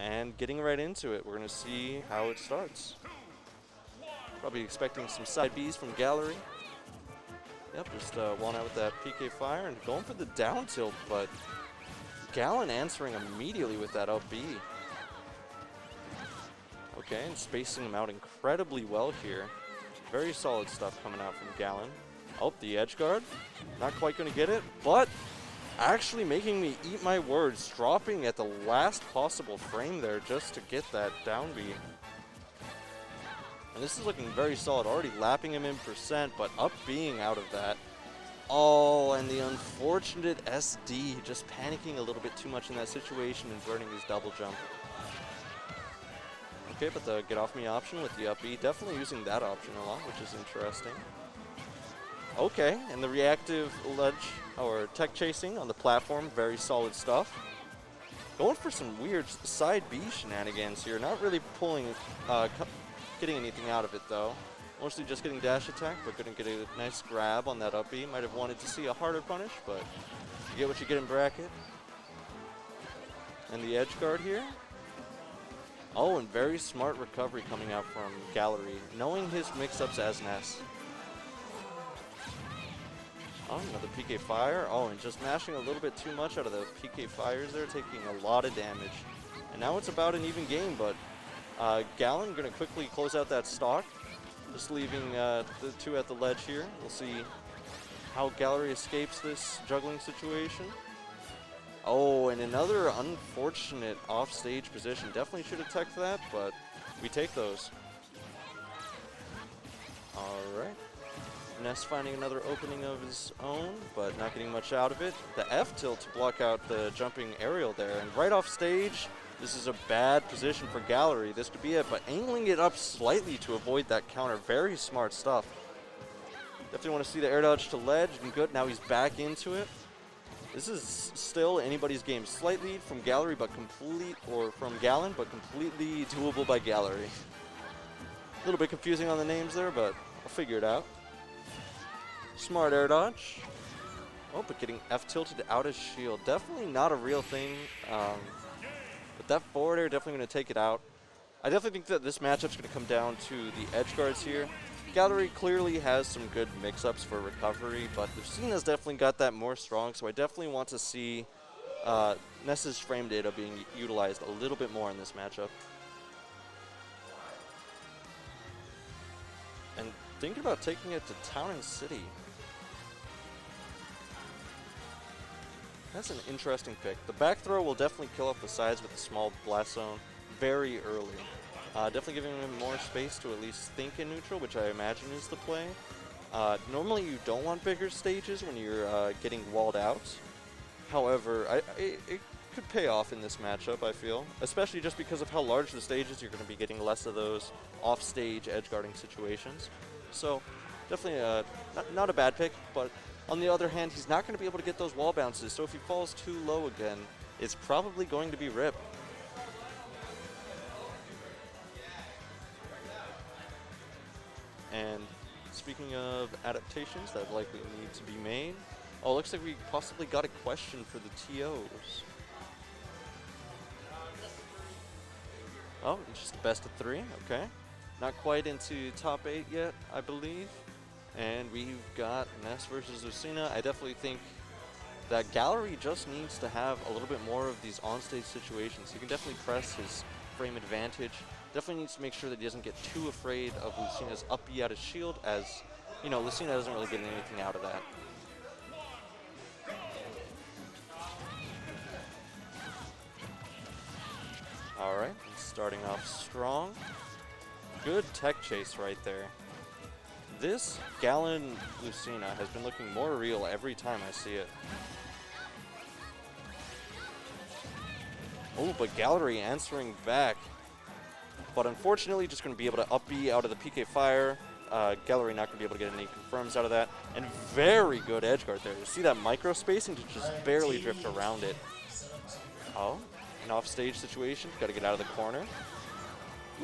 And getting right into it, we're going to see how it starts. Probably expecting some side Bs from Gallery. Yep, just one out with that PK fire and going for the down tilt, but Gallon answering immediately with that up B. Okay, and spacing him out incredibly well here. Very solid stuff coming out from Gallon. Oh, the edge guard. Not quite going to get it, but actually making me eat my words, dropping at the last possible frame there just to get that down B. And this is looking very solid, already lapping him in percent, but up being out of that. Oh, and the unfortunate SD, just panicking a little bit too much in that situation and burning his double jump. Okay, but the get off me option with the up B, definitely using that option a lot, which is interesting. Okay, and the reactive ledge, or tech chasing on the platform, very solid stuff. Going for some weird side B shenanigans here, not really pulling, getting anything out of it though. Mostly just getting dash attack, but couldn't get a nice grab on that up B. Might have wanted to see a harder punish, but you get what you get in bracket. And the edge guard here. Oh, and very smart recovery coming out from Gallery, knowing his mix-ups as Ness. Oh, another PK fire. Oh, and just mashing a little bit too much out of the PK fires there, taking a lot of damage. And now it's about an even game, but Gallon going to quickly close out that stock. Just leaving the two at the ledge here. We'll see how Gallery escapes this juggling situation. Oh, and another unfortunate off-stage position. Definitely should have teched that, but we take those. All right. Ness finding another opening of his own, but not getting much out of it. The F tilt to block out the jumping aerial there. And right off stage, this is a bad position for Gallery. This could be it, but angling it up slightly to avoid that counter. Very smart stuff. Definitely want to see the air dodge to ledge, and good. Now he's back into it. This is still anybody's game. Slight lead from Gallery, but from Gallon, but completely doable by Gallery. A little bit confusing on the names there, but I'll figure it out. Smart air dodge. Oh, but getting F tilted out of shield. Definitely not a real thing. But that forward air definitely going to take it out. I definitely think that this matchup's going to come down to the edge guards here. Gallery clearly has some good mix-ups for recovery, but Lucina's definitely got that more strong, so I definitely want to see Ness's frame data being utilized a little bit more in this matchup. And thinking about taking it to Town and City. That's an interesting pick. The back throw will definitely kill off the sides with a small blast zone very early. Definitely giving him more space to at least think in neutral, which I imagine is the play. Normally you don't want bigger stages when you're getting walled out. However, it could pay off in this matchup, I feel. Especially just because of how large the stage is, you're going to be getting less of those off-stage edge guarding situations. So definitely not a bad pick, but on the other hand, he's not going to be able to get those wall bounces, so if he falls too low again, it's probably going to be rip. And speaking of adaptations that likely need to be made, oh, looks like we possibly got a question for the TOs. Oh, it's just best of 3, okay. Not quite into top 8 yet, I believe. And we've got Ness versus Lucina. I definitely think that Gallery just needs to have a little bit more of these on-stage situations. He can definitely press his frame advantage. Definitely needs to make sure that he doesn't get too afraid of Lucina's up B out of shield, as, you know, Lucina doesn't really get anything out of that. All right, starting off strong. Good tech chase right there. This Gallon Lucina has been looking more real every time I see it. Oh, but Gallery answering back. But unfortunately, just going to be able to up B out of the PK fire. Gallery not going to be able to get any confirms out of that. And very good edge guard there. You see that micro spacing to just barely drift around it. Oh, an off-stage situation. Got to get out of the corner.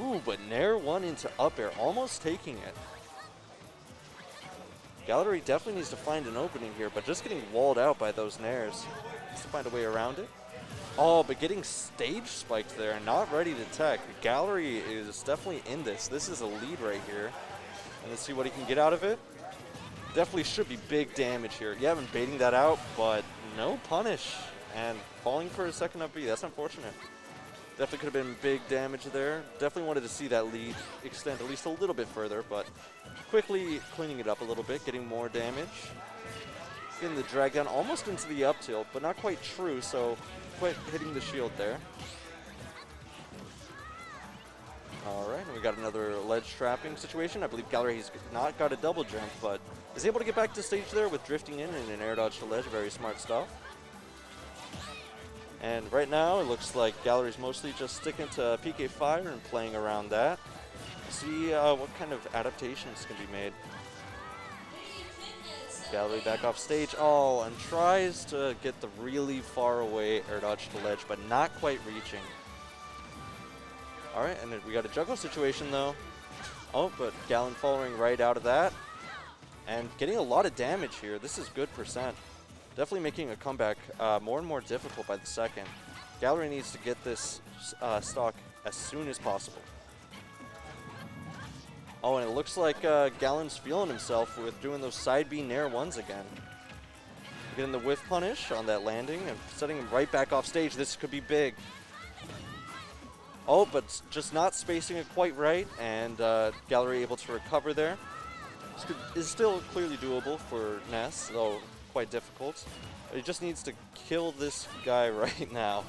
Ooh, but Nair 1 into up air, almost taking it. Gallery definitely needs to find an opening here, but just getting walled out by those Nairs. Needs to find a way around it. Oh, but getting stage spiked there and not ready to tech. Gallery is definitely in this. This is a lead right here. And let's see what he can get out of it. Definitely should be big damage here. Yeah, been baiting that out, but no punish. And falling for a second up B, that's unfortunate. Definitely could have been big damage there. Definitely wanted to see that lead extend at least a little bit further, but quickly cleaning it up a little bit, getting more damage. Getting the drag down almost into the up tilt, but not quite true, so quite hitting the shield there. All right, and we got another ledge trapping situation. I believe Gallery has not got a double jump, but is able to get back to stage there with drifting in and an air dodge to ledge. Very smart stuff. And right now, it looks like Gallery's mostly just sticking to PK Fire and playing around that. See what kind of adaptations can be made. Gallery back off stage. Oh, and tries to get the really far away air dodge to ledge, but not quite reaching. All right, and then we got a juggle situation though. Oh, but Gallon following right out of that. And getting a lot of damage here. This is good percent. Definitely making a comeback more and more difficult by the second. Gallery needs to get this stock as soon as possible. Oh, and it looks like Gallon's feeling himself with doing those side B nair ones again. Getting the whiff punish on that landing and setting him right back off stage. This could be big. Oh, but just not spacing it quite right, and Gallery able to recover there. This is still clearly doable for Ness, though quite difficult. He just needs to kill this guy right now.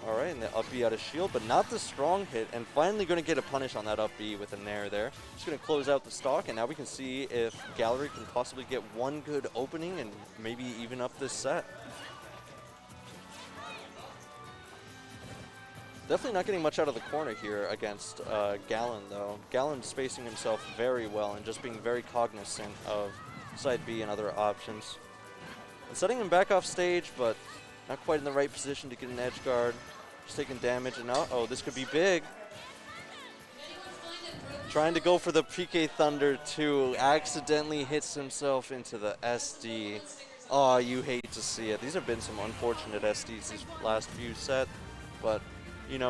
All right, and the up B out of shield, but not the strong hit, and finally going to get a punish on that up B with a nair there. Just going to close out the stock, and now we can see if Gallery can possibly get one good opening and maybe even up this set. Definitely not getting much out of the corner here against Gallon, though. Gallon spacing himself very well and just being very cognizant of side B and other options. And setting him back off stage, but not quite in the right position to get an edge guard. Just taking damage, and oh, this could be big. Trying to go for the PK Thunder too. Accidentally hits himself into the SD. Oh, you hate to see it. These have been some unfortunate SDs these last few sets, but you know,